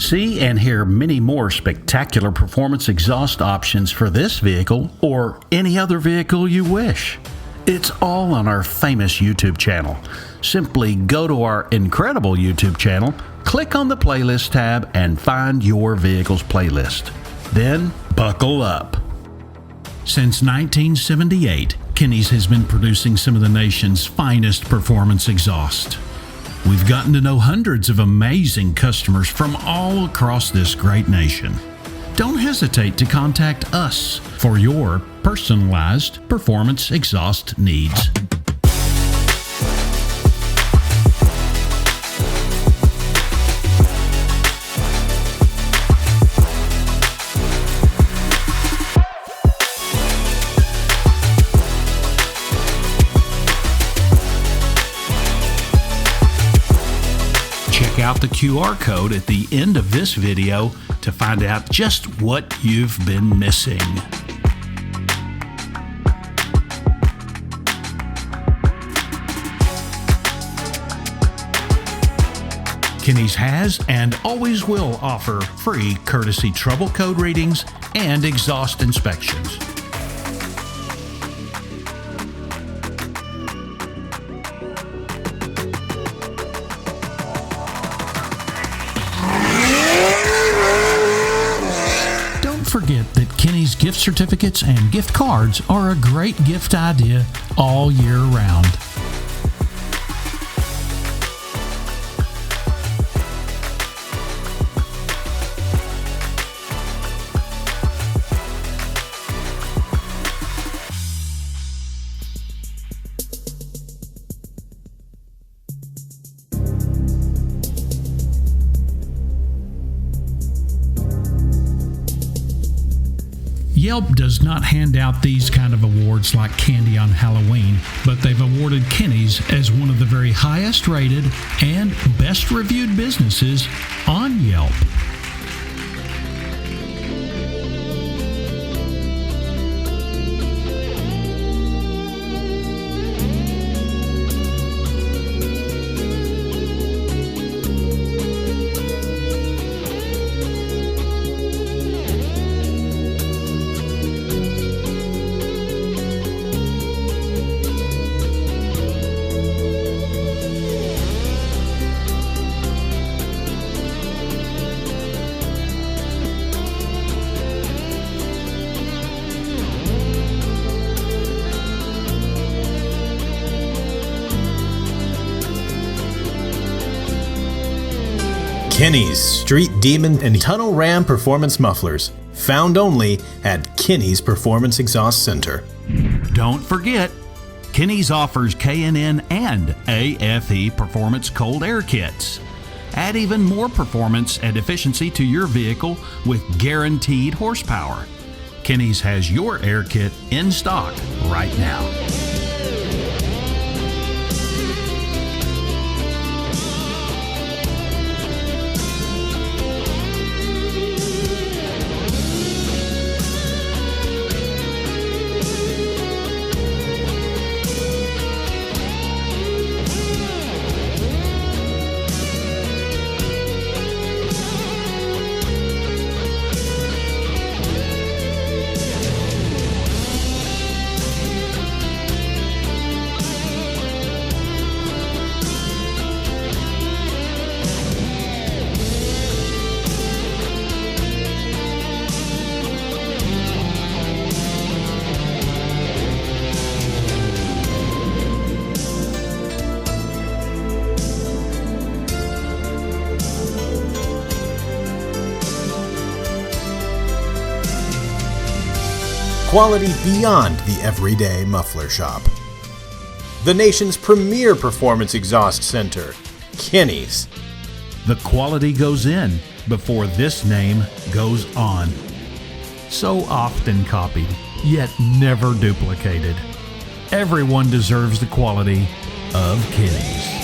See and hear many more spectacular performance exhaust options for this vehicle or any other vehicle you wish. It's all on our famous YouTube channel. Simply go to our incredible YouTube channel, click on the playlist tab, and find your vehicle's playlist. Then buckle up. Since 1978, Kinney's has been producing some of the nation's finest performance exhaust. We've gotten to know hundreds of amazing customers from all across this great nation. Don't hesitate to contact us for your personalized performance exhaust needs. Check out the QR code at the end of this video to find out just what you've been missing. Kinney's has and always will offer free courtesy trouble code readings and exhaust inspections. Forget that Kinney's gift certificates and gift cards are a great gift idea all year round. Yelp does not hand out these kind of awards like candy on Halloween, but they've awarded Kinney's as one of the very highest rated and best reviewed businesses on Yelp. Kinney's Street Demon and Tunnel Ram Performance Mufflers, found only at Kinney's Performance Exhaust Center. Don't forget, Kinney's offers K&N and AFE Performance Cold Air Kits. Add even more performance and efficiency to your vehicle with guaranteed horsepower. Kinney's has your air kit in stock right now. Quality beyond the everyday muffler shop. The nation's premier performance exhaust center, Kinney's. The quality goes in before this name goes on. So often copied, yet never duplicated. Everyone deserves the quality of Kinney's.